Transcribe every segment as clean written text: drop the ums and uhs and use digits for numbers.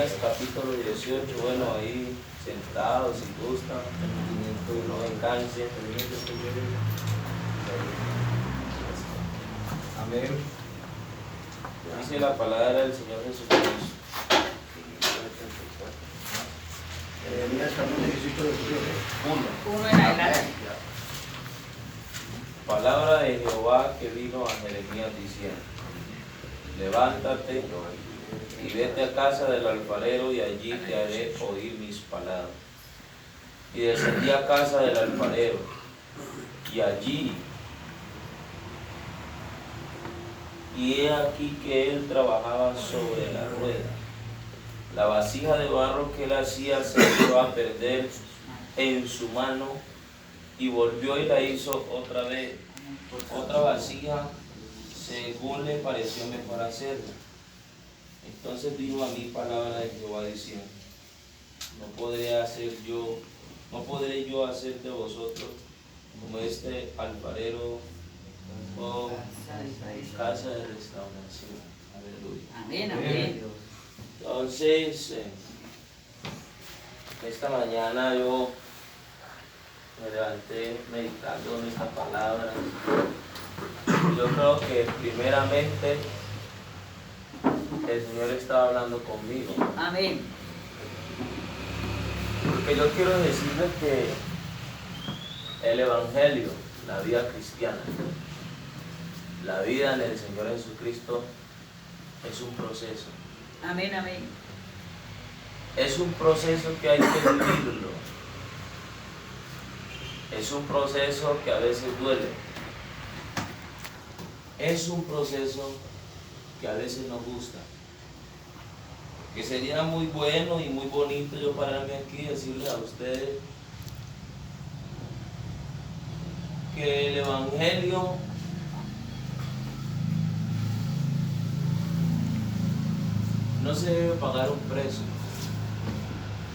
Jeremías capítulo 18, bueno, ahí sentados si gustan, no me cansen. Amén. Dice la palabra del Señor Jesucristo. Jeremías capítulo 18, versículo 1 en adelante. Palabra de Jehová que vino a Jeremías diciendo: levántate y vete a casa del alfarero, y allí te haré oír mis palabras. Y descendí a casa del alfarero, y allí, y he aquí que él trabajaba sobre la rueda. La vasija de barro que él hacía se echó a perder en su mano, y volvió y la hizo otra vez, otra vasija, según le pareció mejor hacerla. Entonces vino a mí palabra de Jehová diciendo: no podré yo hacer de vosotros como este alfarero, o casa de restauración. Aleluya. Amén, amén. Entonces, esta mañana yo me levanté meditando en esta palabra. Yo creo que primeramente el Señor estaba hablando conmigo. Amén. Porque yo quiero decirles que el Evangelio, la vida cristiana, la vida en el Señor Jesucristo es un proceso. Amén, amén. Es un proceso que hay que vivirlo. Es un proceso que a veces duele. Es un proceso que a veces nos gusta. Que sería muy bueno y muy bonito yo pararme aquí y decirle a ustedes que el Evangelio no se debe pagar un precio.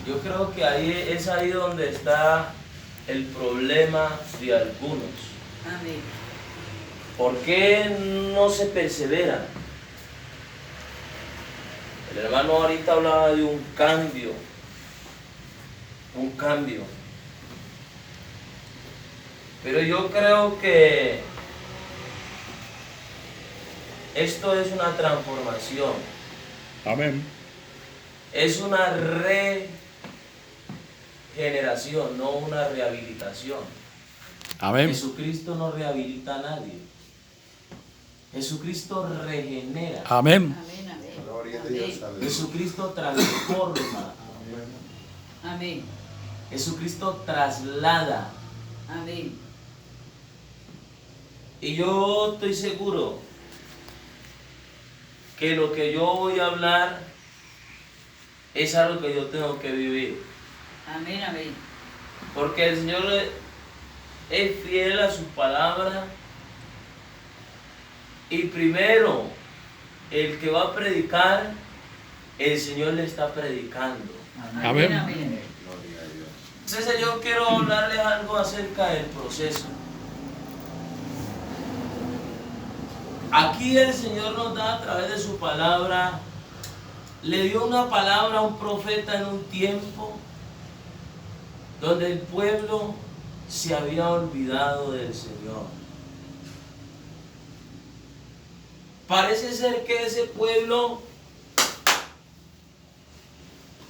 Yo creo que ahí es ahí donde está el problema de algunos. Amén. ¿Por qué no se persevera? El hermano ahorita hablaba de un cambio. Un cambio. Pero yo creo que esto es una transformación. Amén. Es una regeneración, no una rehabilitación. Amén. Jesucristo no rehabilita a nadie. Jesucristo regenera. Amén. Amén, amén. Gloria a Dios. Amén. Jesucristo transforma. Amén. Jesucristo traslada. Amén. Y yo estoy seguro que lo que yo voy a hablar es algo que yo tengo que vivir. Amén, amén. Porque el Señor es fiel a su palabra. Y primero, el que va a predicar, el Señor le está predicando. Amén. Amén. Gloria a Dios. Entonces yo quiero hablarles algo acerca del proceso. Aquí el Señor nos da a través de su palabra, le dio una palabra a un profeta en un tiempo donde el pueblo se había olvidado del Señor. Parece ser que ese pueblo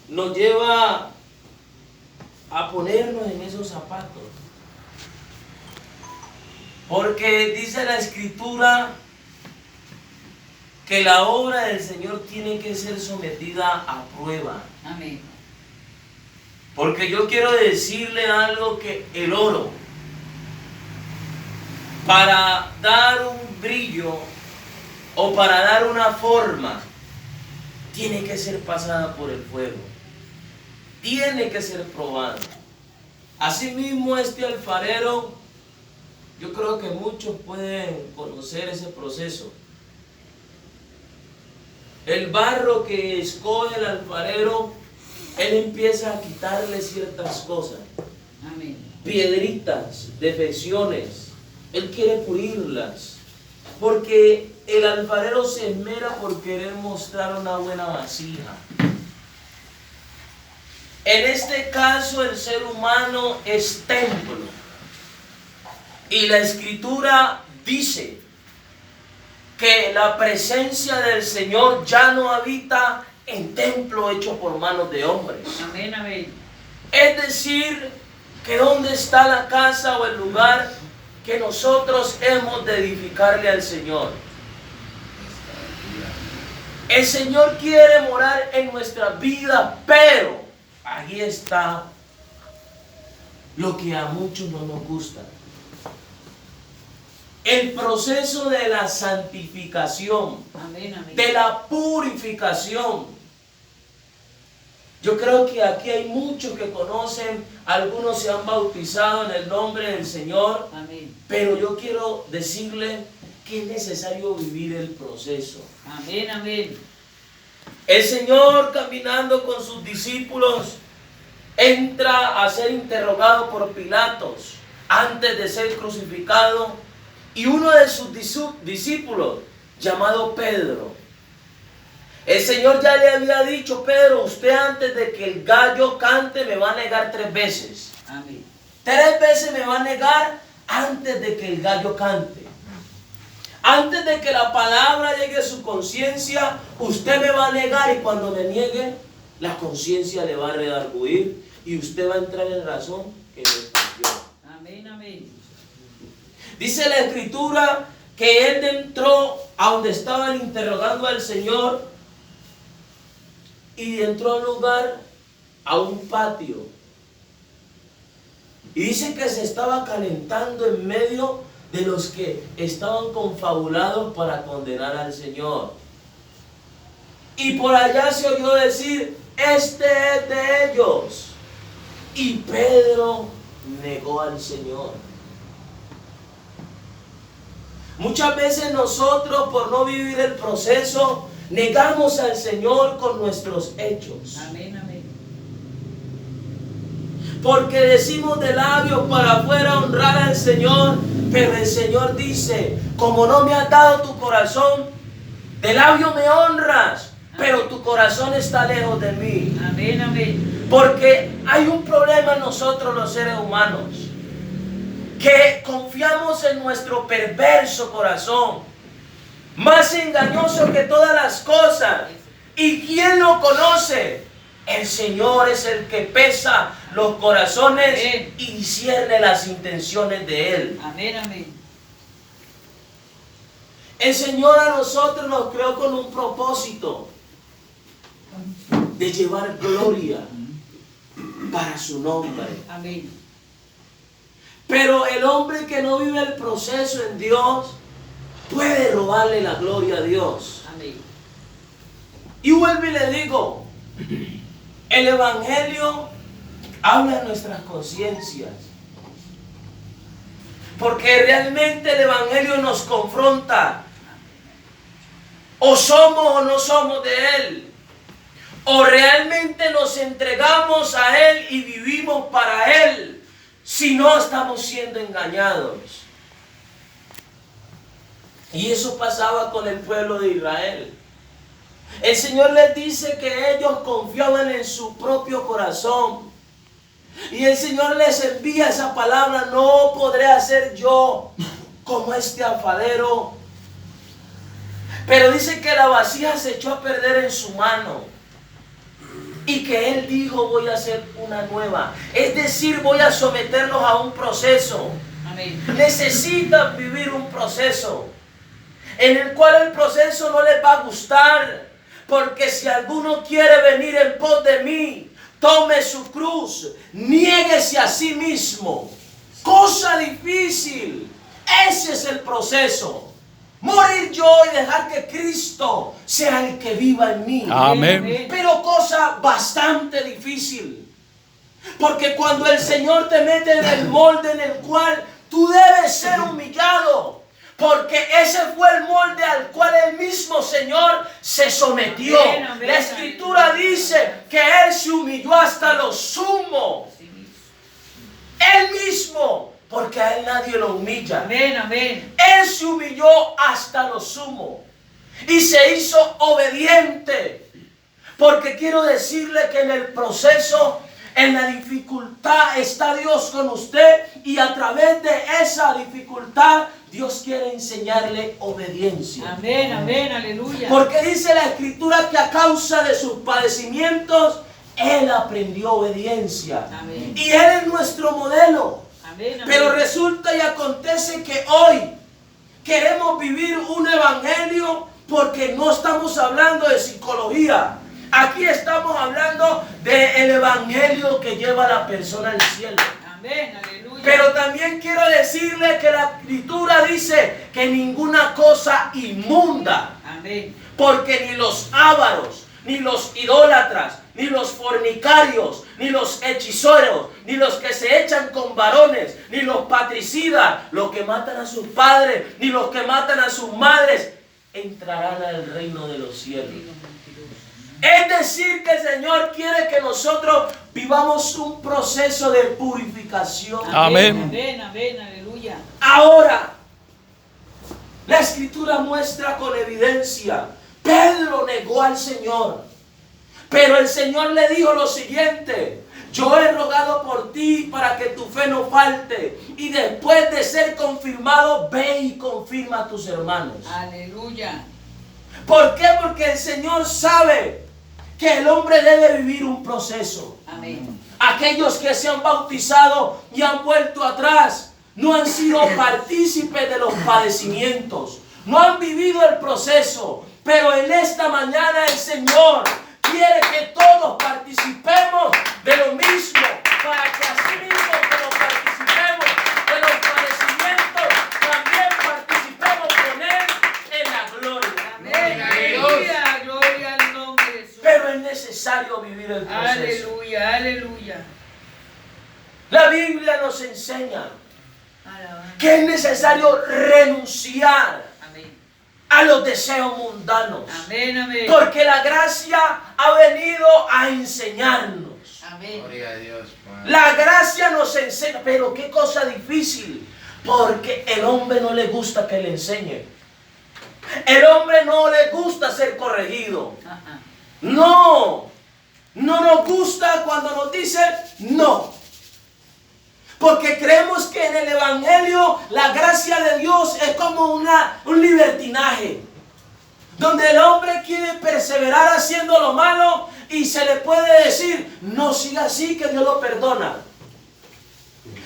nos lleva a ponernos en esos zapatos. Porque dice la Escritura que la obra del Señor tiene que ser sometida a prueba. Amén. Porque yo quiero decirle algo, que el oro, para dar un brillo o para dar una forma, tiene que ser pasada por el fuego. Tiene que ser probada. Asimismo, este alfarero, yo creo que muchos pueden conocer ese proceso. El barro que escoge el alfarero, él empieza a quitarle ciertas cosas, Amén. piedritas, defecciones. Él quiere pulirlas, porque el alfarero se esmera por querer mostrar una buena vasija. En este caso el ser humano es templo. Y la Escritura dice que la presencia del Señor ya no habita en templo hecho por manos de hombres. Amén, amén. Es decir, que dónde está la casa o el lugar que nosotros hemos de edificarle al Señor. El Señor quiere morar en nuestra vida, pero ahí está lo que a muchos no nos gusta. El proceso de la santificación, Amén, amén. de la purificación. Yo creo que aquí hay muchos que conocen, algunos se han bautizado en el nombre del Señor, Amén. pero yo quiero decirle que es necesario vivir el proceso. Amén, amén. El Señor, caminando con sus discípulos, entra a ser interrogado por Pilatos antes de ser crucificado, y uno de sus discípulos, llamado Pedro, el Señor ya le había dicho: Pedro, usted antes de que el gallo cante me va a negar 3 veces. Amén. 3 veces me va a negar antes de que el gallo cante. Antes de que la palabra llegue a su conciencia, usted me va a negar, y cuando me niegue, la conciencia le va a redarguir y usted va a entrar en razón que me escogió. Amén, amén. Dice la Escritura que él entró a donde estaban interrogando al Señor y entró a un lugar, a un patio. Y dice que se estaba calentando en medio de los que estaban confabulados para condenar al Señor. Y por allá se oyó decir: este es de ellos. Y Pedro negó al Señor. Muchas veces nosotros, por no vivir el proceso, negamos al Señor con nuestros hechos. Amén, amén. Porque decimos de labios para afuera honrar al Señor, pero el Señor dice: como no me has dado tu corazón, de labio me honras, pero tu corazón está lejos de mí. Amén, amén. Porque hay un problema en nosotros los seres humanos, que confiamos en nuestro perverso corazón, más engañoso que todas las cosas. ¿Y quién lo conoce? El Señor es el que pesa los corazones Amén. y discierne las intenciones de Él. Amén, amén. El Señor a nosotros nos creó con un propósito de llevar gloria para su nombre. Amén. Pero el hombre que no vive el proceso en Dios puede robarle la gloria a Dios. Amén. Y vuelvo y le digo, el Evangelio habla de nuestras conciencias. Porque realmente el Evangelio nos confronta. O somos o no somos de Él. O realmente nos entregamos a Él y vivimos para Él. Si no, estamos siendo engañados. Y eso pasaba con el pueblo de Israel. El Señor les dice que ellos confiaban en su propio corazón. Y el Señor les envía esa palabra: no podré hacer yo como este alfarero. Pero dice que la vasija se echó a perder en su mano. Y que Él dijo: voy a hacer una nueva. Es decir, voy a someterlos a un proceso. Amén. Necesitan vivir un proceso en el cual el proceso no les va a gustar. Porque si alguno quiere venir en pos de mí, tome su cruz, niéguese a sí mismo. Cosa difícil. Ese es el proceso. Morir yo y dejar que Cristo sea el que viva en mí. Amén. Pero cosa bastante difícil. Porque cuando el Señor te mete en el molde en el cual tú debes ser humillado, porque ese fue el molde al cual el mismo Señor se sometió. Amén, amén. La Escritura dice que Él se humilló hasta lo sumo. Él mismo, porque a Él nadie lo humilla. Amén, amén. Él se humilló hasta lo sumo y se hizo obediente. Porque quiero decirle que en el proceso En la dificultad está Dios con usted y a través de esa dificultad Dios quiere enseñarle obediencia. Amén, amén, aleluya. Porque dice la Escritura que a causa de sus padecimientos Él aprendió obediencia. Amén. Y Él es nuestro modelo. Amén, amén. Pero resulta y acontece que hoy queremos vivir un evangelio porque no estamos hablando de psicología. Aquí estamos hablando del evangelio que lleva a la persona al cielo. Amén, aleluya. Pero también quiero decirle que la Escritura dice que ninguna cosa inmunda, Amén. porque ni los ávaros, ni los idólatras, ni los fornicarios, ni los hechiceros, ni los que se echan con varones, ni los patricidas, los que matan a sus padres, ni los que matan a sus madres, entrarán al reino de los cielos. Es decir, que el Señor quiere que nosotros vivamos un proceso de purificación. Amén. Amén, amén, aleluya. Ahora, la Escritura muestra con evidencia, Pedro negó al Señor, pero el Señor le dijo lo siguiente: yo he rogado por ti para que tu fe no falte, y después de ser confirmado, ve y confirma a tus hermanos. Aleluya. ¿Por qué? Porque el Señor sabe que el hombre debe vivir un proceso. Amén. Aquellos que se han bautizado y han vuelto atrás no han sido partícipes de los padecimientos, no han vivido el proceso, pero en esta mañana el Señor quiere que todos participemos de lo mismo, para que así mismo que participemos de los padecimientos, también participemos con Él en la gloria. Amén, aleluya. Gloria al nombre de Jesús. Pero es necesario vivir el proceso. Aleluya, aleluya. La Biblia nos enseña Alabanza. que es necesario renunciar Amén. a los deseos mundanos. Amén, amén. Porque la gracia ha venido a enseñarnos. Amén. Gloria a Dios, Padre. La gracia nos enseña, pero qué cosa difícil, porque el hombre no le gusta que le enseñe. El hombre no le gusta ser corregido. Ajá. No nos gusta cuando nos dicen no. Porque creemos que en el Evangelio la gracia de Dios es como un libertinaje, donde el hombre quiere perseverar haciendo lo malo y se le puede decir: no siga así, que Dios lo perdona.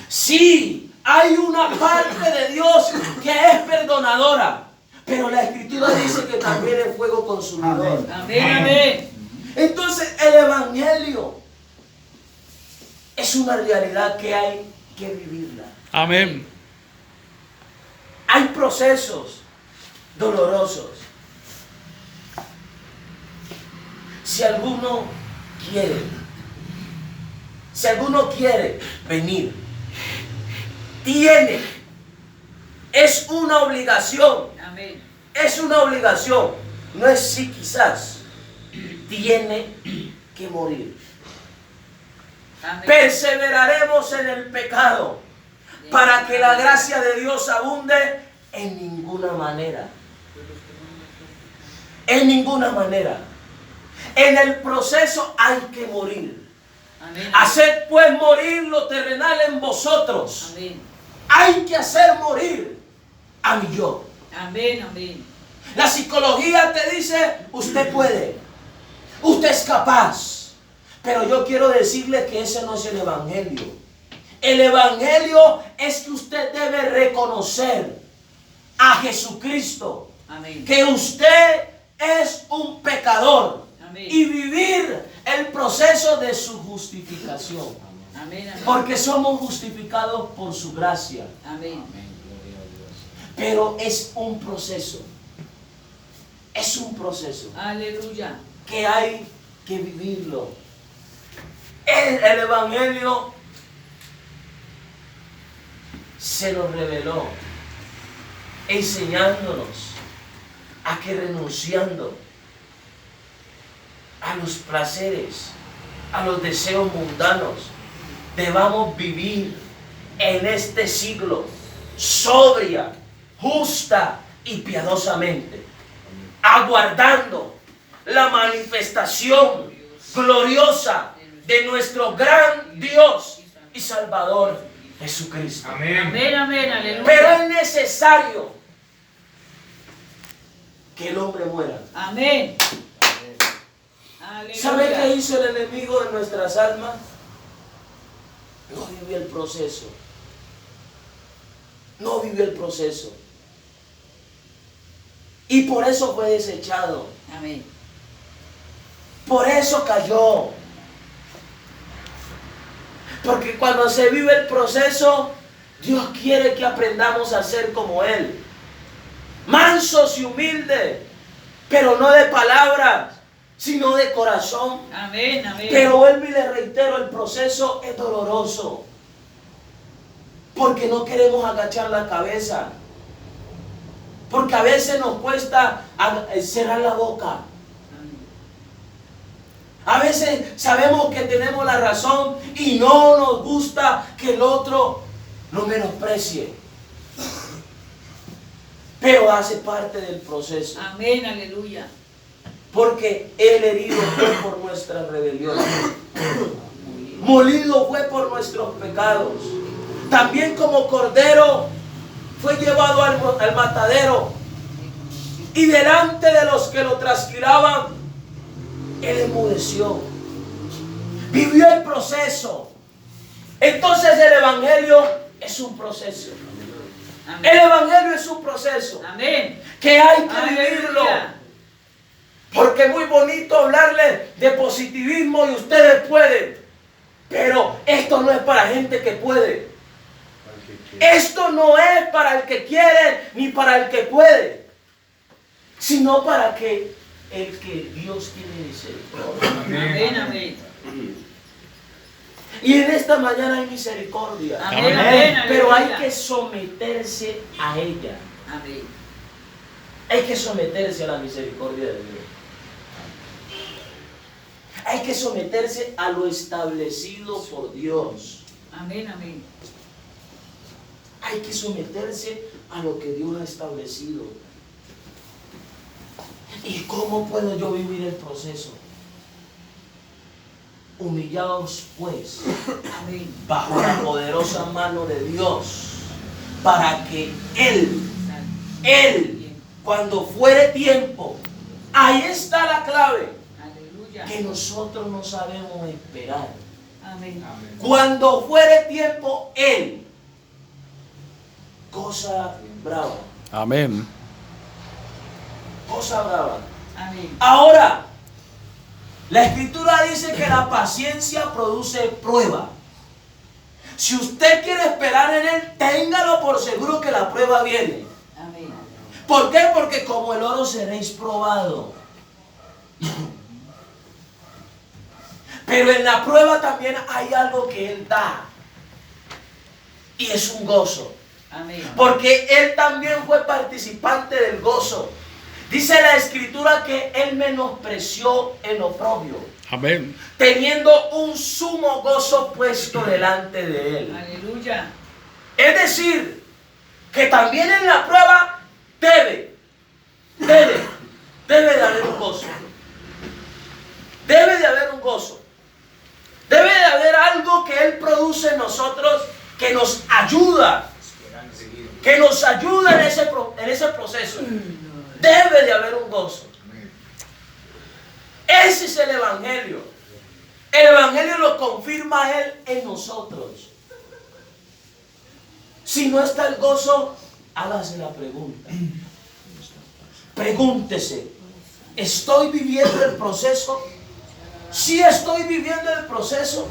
Sí, hay una parte de Dios que es perdonadora, pero la Escritura dice que también es fuego consumidor. Amén, amén. Entonces el Evangelio es una realidad que hay que vivirla. Amén. Hay procesos dolorosos. Si alguno quiere venir, es una obligación. Amén. Es una obligación. No es si quizás. Tiene que morir. Amén. Perseveraremos en el pecado para que la gracia de Dios abunde. En ninguna manera. En ninguna manera. En el proceso hay que morir. Amén. Haced pues morir lo terrenal en vosotros. Amén. Hay que hacer morir a mi yo. Amén, amén. La psicología te dice: usted puede, usted es capaz. Pero yo quiero decirle que ese no es el Evangelio. El Evangelio es que usted debe reconocer a Jesucristo, Amén. que usted es un pecador, Amén. y vivir el proceso de su justificación. Amén, amén. Porque somos justificados por su gracia. Amén. Pero es un proceso. Es un proceso Aleluya. que hay que vivirlo. El Evangelio se nos reveló enseñándonos a que renunciando a los placeres, a los deseos mundanos, debamos vivir en este siglo sobria, justa y piadosamente, aguardando la manifestación gloriosa de nuestro gran Dios y Salvador Jesucristo. Amén. Amén, amén, aleluya. Pero es necesario que el hombre muera. Amén. Aleluya. ¿Sabe qué hizo el enemigo de nuestras almas? No vivió el proceso. No vivió el proceso. Y por eso fue desechado. Amén. Por eso cayó. Porque cuando se vive el proceso, Dios quiere que aprendamos a ser como Él. Mansos y humildes, pero no de palabras, sino de corazón. Amén, amén. Pero vuelvo y le reitero, el proceso es doloroso. Porque no queremos agachar la cabeza. Porque a veces nos cuesta cerrar la boca. A veces sabemos que tenemos la razón y no nos gusta que el otro nos menosprecie. Pero hace parte del proceso. Amén, aleluya. Porque el herido fue por nuestras rebeliones. Molido fue por nuestros pecados. También como cordero fue llevado al matadero. Y delante de los que lo trasquilaban, Él enmudeció. Vivió el proceso. Entonces el Evangelio es un proceso. Amén. El Evangelio es un proceso Amén. que hay que Aleluya. vivirlo. Porque es muy bonito hablarle de positivismo y ustedes pueden. Pero esto no es para gente que puede. Esto no es para el que quiere ni para el que puede. Sino para que el que Dios tiene misericordia. Amén, amén. Y en esta mañana hay misericordia. Amén, amén, Pero hay aleluya. que someterse a ella. Amén. Hay que someterse a la misericordia de Dios. Hay que someterse a lo establecido por Dios. Amén, amén. Hay que someterse a lo que Dios ha establecido. ¿Y cómo puedo yo vivir el proceso? Humillaos pues Amén. bajo la poderosa mano de Dios, para que Él, cuando fuere tiempo, ahí está la clave, Aleluya. que nosotros no sabemos esperar. Amén. Cuando fuere tiempo, Él, cosa brava, Amén. cosa brava. Amén. Ahora, la Escritura dice que la paciencia produce prueba. Si usted quiere esperar en Él, téngalo por seguro que la prueba viene. Amén. ¿Por qué? Porque como el oro seréis probado. Pero en la prueba también hay algo que Él da. Y es un gozo. Amén. Porque Él también fue participante del gozo. Dice la Escritura que Él menospreció el oprobio, Amén. teniendo un sumo gozo puesto delante de Él. Aleluya. Es decir, que también en la prueba debe de haber un gozo. Debe de haber un gozo. Debe de haber algo que Él produce en nosotros que nos ayuda. Que nos ayuda en ese proceso. Debe de haber un gozo. Ese es el Evangelio. El Evangelio lo confirma Él en nosotros. Si no está el gozo, hágase la pregunta. Pregúntese, ¿estoy viviendo el proceso? Sí estoy viviendo el proceso,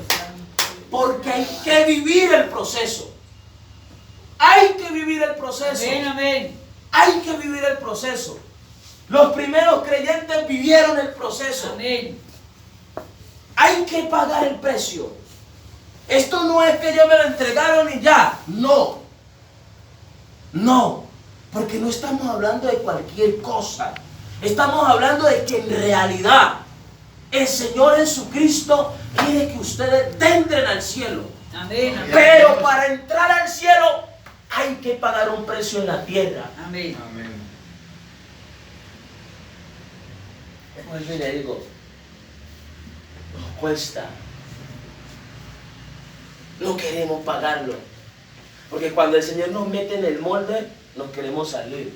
porque hay que vivir el proceso. Hay que vivir el proceso. Amén, amén. Hay que vivir el proceso. Los primeros creyentes vivieron el proceso. Amén. Hay que pagar el precio. Esto no es que ya me lo entregaron y ya. No. No. Porque no estamos hablando de cualquier cosa. Estamos hablando de que en realidad el Señor Jesucristo quiere que ustedes entren al cielo. Amén, amén. Pero para entrar al cielo hay que pagar un precio en la tierra. Amén. Vuelvo y le digo, nos cuesta. no queremos pagarlo. Porque cuando el Señor nos mete en el molde, nos queremos salir.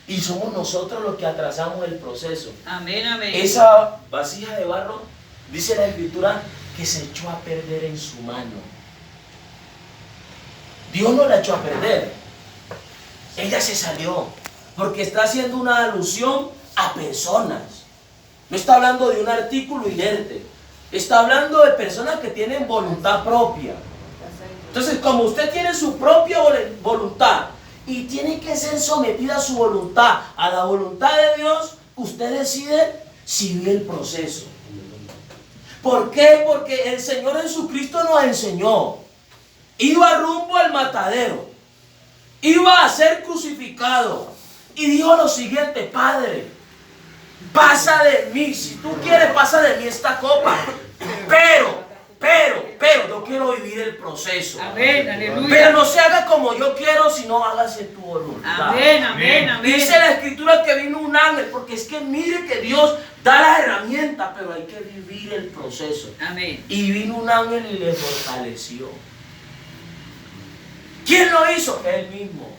Y somos nosotros los que atrasamos el proceso. Amén, amén. Esa vasija de barro, dice la Escritura, que se echó a perder en su mano. Dios no la echó a perder. Ella se salió. Porque está haciendo una alusión a personas. No está hablando de un artículo inerte. Está hablando de personas que tienen voluntad propia. Entonces, como usted tiene su propia voluntad y tiene que ser sometida a su voluntad, a la voluntad de Dios, usted decide seguir el proceso. ¿Por qué? Porque el Señor Jesucristo nos enseñó. Iba rumbo al matadero. Iba a ser crucificado. Y dijo lo siguiente: Padre, pasa de mí. Si tú quieres, pasa de mí esta copa. Pero, yo quiero vivir el proceso. Amén, aleluya. Pero no se haga como yo quiero, sino hágase tu voluntad. Amén, amén, amén. Dice la Escritura que vino un ángel, porque es que mire que Dios da las herramientas, pero hay que vivir el proceso. Amén. Y vino un ángel y le fortaleció. ¿Quién lo hizo? Él mismo.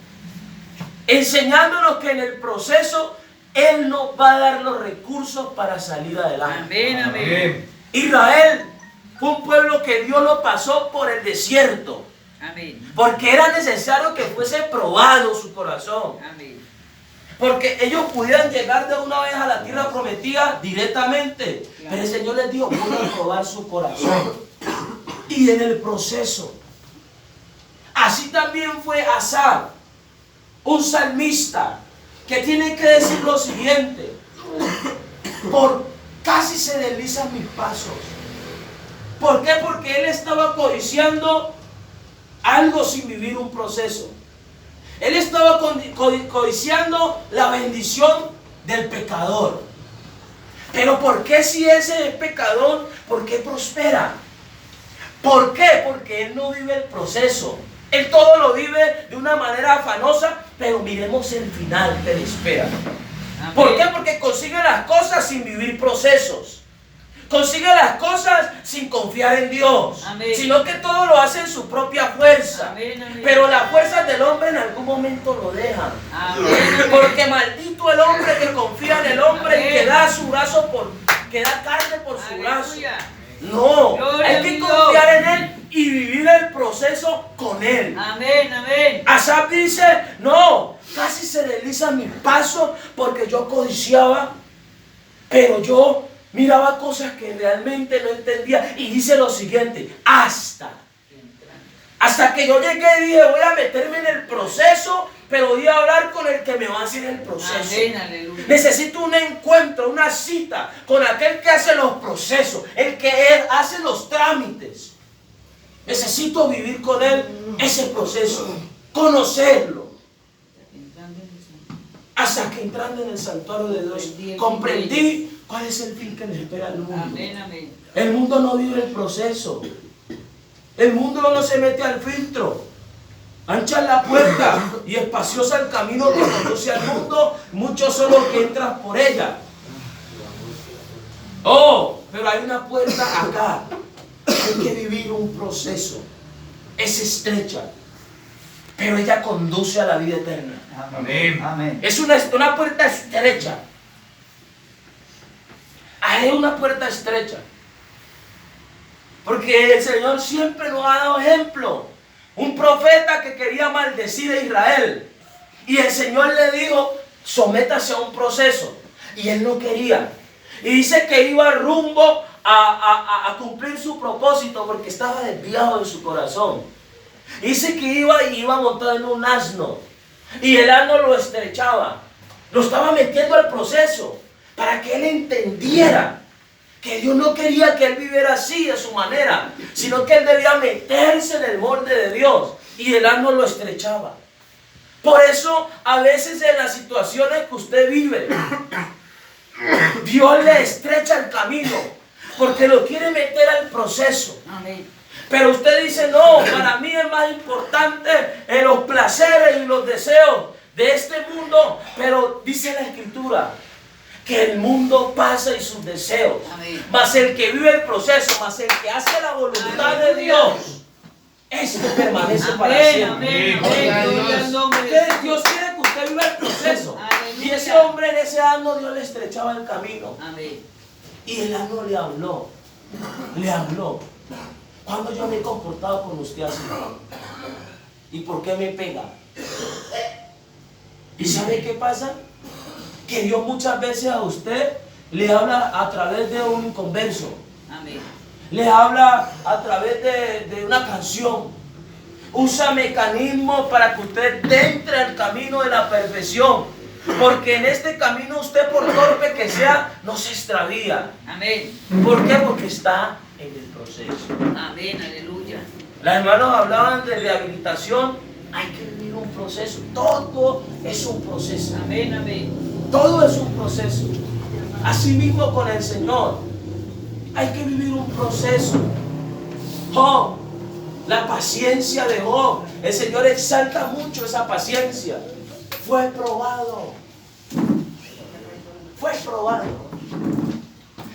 Enseñándonos que en el proceso Él nos va a dar los recursos para salir adelante. Amén, amén. Israel fue un pueblo que Dios lo pasó por el desierto. Amén. Porque era necesario que fuese probado su corazón. Amén. Porque ellos pudieran llegar de una vez a la tierra prometida directamente. Pero el Señor les dijo: voy a probar su corazón. Y en el proceso. Así también fue Asaf, un salmista, que tiene que decir lo siguiente: por casi se deslizan mis pasos. ¿Por qué? Porque él estaba codiciando algo sin vivir un proceso. Él estaba codiciando la bendición del pecador. Pero ¿por qué si ese es pecador, por qué prospera? ¿Por qué? Porque él no vive el proceso. Él todo lo vive de una manera afanosa, pero miremos el final que le espera. Amén. ¿Por qué? Porque consigue las cosas sin vivir procesos. Consigue las cosas sin confiar en Dios. Amén. Sino que todo lo hace en su propia fuerza. Amén, amén. Pero las fuerzas del hombre en algún momento lo dejan. Amén. Porque maldito el hombre que confía en el hombre y que da su brazo que da carne por su brazo. Aleluya. No, Gloria hay a que Dios. confiar en Él y vivir el proceso con Él. Amén, amén. Asaf dice: no, casi se deslizan mis pasos porque yo codiciaba, pero yo miraba cosas que realmente no entendía. Y dice lo siguiente: hasta que yo llegué y dije: voy a meterme en el proceso, pero voy a hablar con el que me va a hacer el proceso. Amén, aleluya. Necesito un encuentro, una cita con aquel que hace los procesos, el que hace los trámites. Necesito vivir con él ese proceso, conocerlo. Hasta que entrando en el santuario de Dios, comprendí cuál es el fin que le espera al mundo. Amén, amén. El mundo no vive el proceso. El mundo no se mete al filtro. Ancha la puerta y espaciosa el camino que conduce al mundo. Muchos son los que entran por ella. Oh, pero hay una puerta acá. Hay que vivir un proceso. Es estrecha, pero ella conduce a la vida eterna. Amén. Amén. Es una puerta estrecha. Hay una puerta estrecha. Porque el Señor siempre nos ha dado ejemplo. Un profeta que quería maldecir a Israel. Y el Señor le dijo: sométase a un proceso. Y él no quería. Y dice que iba rumbo a cumplir su propósito porque estaba desviado en su corazón. Dice que iba montado en un asno. Y el asno lo estrechaba. Lo estaba metiendo al proceso para que él entendiera que Dios no quería que él viviera así, de su manera, sino que él debía meterse en el molde de Dios, y el asno lo estrechaba. Por eso, a veces en las situaciones que usted vive, Dios le estrecha el camino, porque lo quiere meter al proceso. Amén. Pero usted dice: no, para mí es más importante los placeres y los deseos de este mundo. Pero dice la Escritura que el mundo pasa y sus deseos. Amén. Mas el que vive el proceso, mas el que hace la voluntad de Dios, este permanece para Amén, siempre. amén, Gloria a amén. Gloria Dios. al nombre de Usted- Jesús. Dios quiere que usted viva el proceso. Aleluya. Y ese hombre en ese año Dios le estrechaba el camino. Amén. Y el año le habló. Le habló. ¿Cuándo yo me he comportado con usted así? ¿Y por qué me pega? ¿Y sabe qué pasa? Que Dios muchas veces a usted le habla a través de un converso. Amén. Le habla a través de una canción. Usa mecanismos para que usted entre al camino de la perfección. Porque en este camino usted, por torpe que sea, no se extravía. Amén. ¿Por qué? Porque está en el proceso. Amén. Aleluya. Los hermanos hablaban de rehabilitación. Hay que vivir un proceso. Todo es un proceso. Amén. Amén. Todo es un proceso. Asimismo con el Señor. Hay que vivir un proceso. Job, la paciencia de Job. El Señor exalta mucho esa paciencia. Fue probado. Fue probado.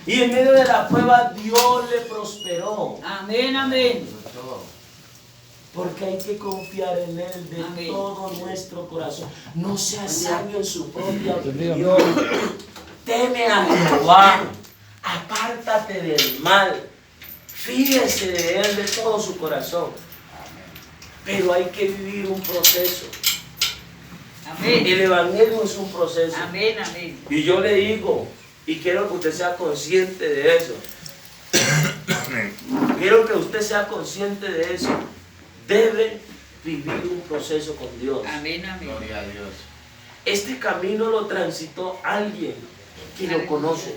Y en medio de la prueba Dios le prosperó. Amén. Amén. Porque hay que confiar en Él de Amén. todo nuestro corazón. No sea sabio en su propia opinión. Teme a Jehová. Apártate del mal. Fíjese de Él de todo su corazón. Pero hay que vivir un proceso. Amén. El evangelio es un proceso. Amén. Amén. Y yo le digo, y quiero que usted sea consciente de eso. Quiero que usted sea consciente de eso. Debe vivir un proceso con Dios. Amén. Amén. Gloria a Dios. Este camino lo transitó alguien que lo Aleluya. conoce.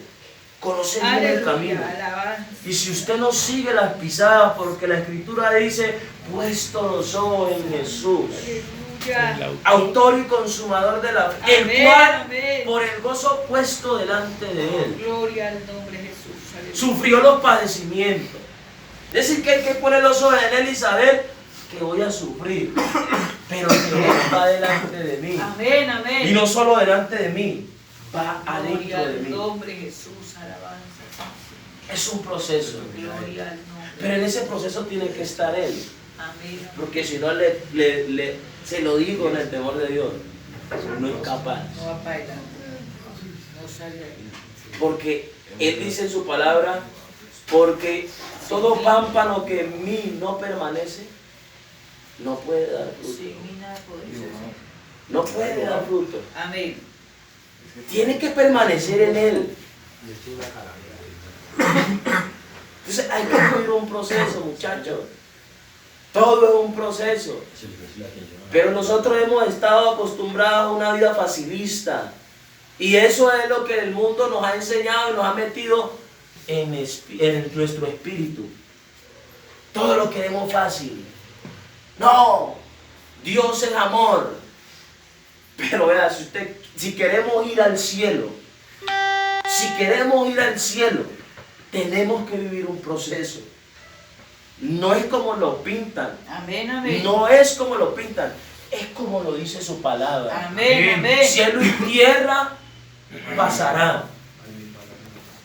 Conoce bien el camino. Aleluya. Alabanza. Y si usted no sigue las pisadas, porque la Escritura dice, puesto los ojos en Jesús, Aleluya. autor y consumador de la fe, el Amén, cual amén. por el gozo puesto delante de Él, Gloria al nombre de Jesús. Aleluya. sufrió los padecimientos. Es decir, que hay que poner los ojos en Él y saber que voy a sufrir, pero que Él va delante de mí. Amén. Amén. Y no solo delante de mí, va Gloria adentro de al mí. nombre de Jesús. Alabanza. Es un proceso. Gloria al nombre. Pero en ese proceso tiene que estar Él. Amén. Porque si no se lo digo en el temor de Dios, no es capaz. No va para adelante. No sale de ahí. Porque Él dice en su palabra, porque todo pámpano que en mí no permanece, no puede dar fruto. Sin mí nada podéis hacer. No puede dar fruto. Amén. Tiene que permanecer en Él. Entonces hay que vivir un proceso, muchachos. Todo es un proceso. Pero nosotros hemos estado acostumbrados a una vida facilista. Y eso es lo que el mundo nos ha enseñado y nos ha metido en nuestro espíritu. Todo lo queremos fácil. No, Dios es amor. Pero vea, si queremos ir al cielo, tenemos que vivir un proceso. No es como lo pintan. Amén. Amén. No es como lo pintan. Es como lo dice su palabra. Amén. Amén. Cielo y tierra pasarán.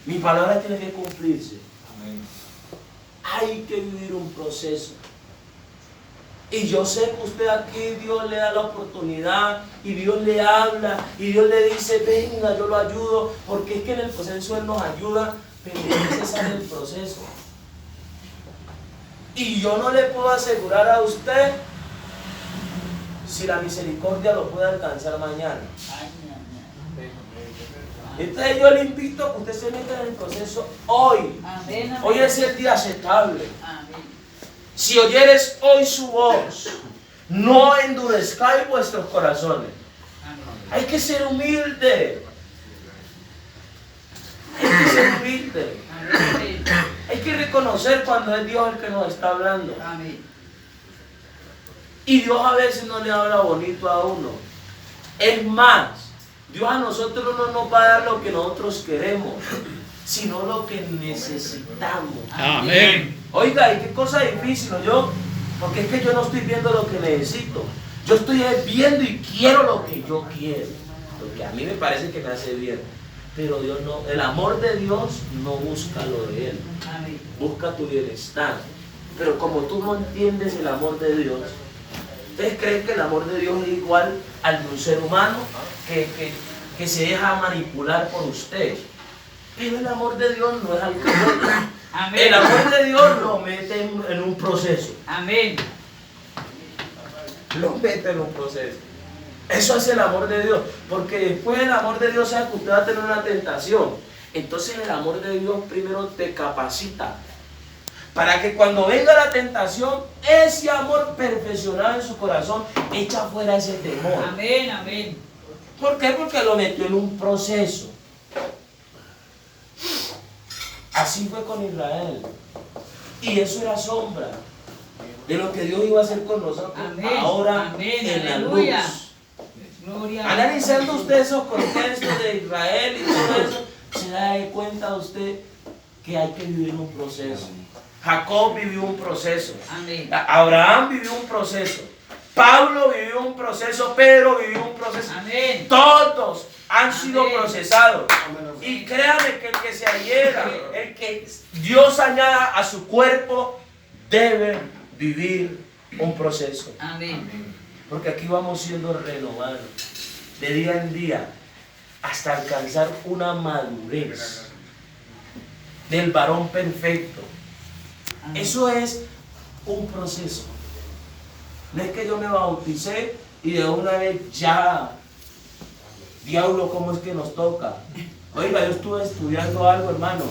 Mi palabra tiene que cumplirse. Hay que vivir un proceso. Y yo sé que usted aquí, Dios le da la oportunidad y Dios le habla y Dios le dice, venga, yo lo ayudo, porque es que en el proceso Él nos ayuda, pero es necesario el proceso. Y yo no le puedo asegurar a usted si la misericordia lo puede alcanzar mañana. Entonces yo le invito a que usted se meta en el proceso hoy. Amén. Amén. Hoy es el día aceptable. Amén. Si oyeres hoy su voz, no endurezcáis vuestros corazones. Amén. Hay que ser humilde. Hay que ser humilde. Amén. Hay que reconocer cuando es Dios el que nos está hablando. Amén. Y Dios a veces no le habla bonito a uno. Es más, Dios a nosotros no nos va a dar lo que nosotros queremos, sino lo que necesitamos. Amén. Oiga, ¿y qué cosa difícil, yo? Porque es que yo no estoy viendo lo que necesito. Yo estoy viendo y quiero lo que yo quiero. Lo que a mí me parece que me hace bien. Pero Dios no, el amor de Dios no busca lo de Él, Amén. busca tu bienestar. Pero como tú no entiendes el amor de Dios, ustedes creen que el amor de Dios es igual al de un ser humano que se deja manipular por usted. Pero el amor de Dios no es alcohólico. Amén. El amor de Dios lo mete en un proceso. Amén. Lo mete en un proceso. Eso es el amor de Dios. Porque después el amor de Dios sabe que usted va a tener una tentación. Entonces el amor de Dios primero te capacita. Para que cuando venga la tentación, ese amor perfeccionado en su corazón echa fuera ese temor. Amén. Amén. ¿Por qué? Porque lo metió en un proceso. Así fue con Israel. Y eso era sombra de lo que Dios iba a hacer con nosotros. Amén. Ahora Amén. en la Aleluya. luz. Gloria a Analizando usted esos contextos de Israel y todo eso, se da cuenta usted que hay que vivir un proceso. Jacob vivió un proceso. Amén. Abraham vivió un proceso. Pablo vivió un proceso. Pedro vivió un proceso. Amén. Todos han sido Amén. procesados. Y créame que el que se adhiera, el que Dios añada a su cuerpo, debe vivir un proceso. Amén. Porque aquí vamos siendo renovados de día en día hasta alcanzar una madurez del varón perfecto. Amén. Eso es un proceso. No es que yo me bauticé y de una vez ya, diablo, ¿cómo es que nos toca? Oiga, yo estuve estudiando algo, hermano.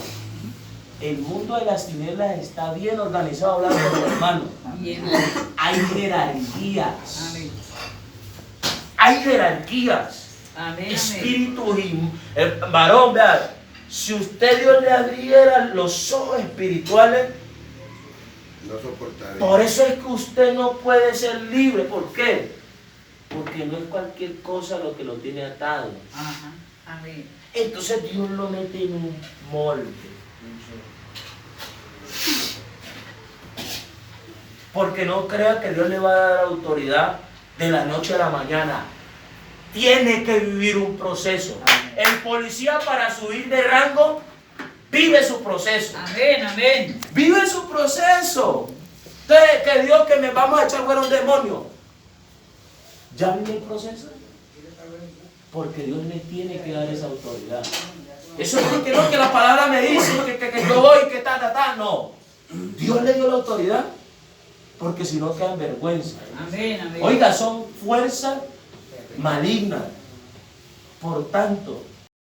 El mundo de las tinieblas está bien organizado, hablando, hermano. Bien. Hay jerarquías. Amén. Hay jerarquías. Amén. Amén. Espíritus y varón, vean, si usted Dios le abriera los ojos espirituales, No soportaré. por eso es que usted no puede ser libre. ¿Por qué? Porque no es cualquier cosa lo que lo tiene atado. Ajá. Amén. Entonces Dios lo mete en un molde. Porque no crea que Dios le va a dar autoridad de la noche a la mañana. Tiene que vivir un proceso. El policía, para subir de rango, vive su proceso. Amén. Amén. Vive su proceso. Entonces, que Dios, que me vamos a echar fuera un demonio. ¿Ya vive el proceso? Porque Dios le tiene que dar esa autoridad. Eso no es que no, que la palabra me dice que yo voy, que ta. No. Dios le dio la autoridad. Porque si no queda en vergüenza. Amén. Amén. Oiga, son fuerzas malignas. Por tanto,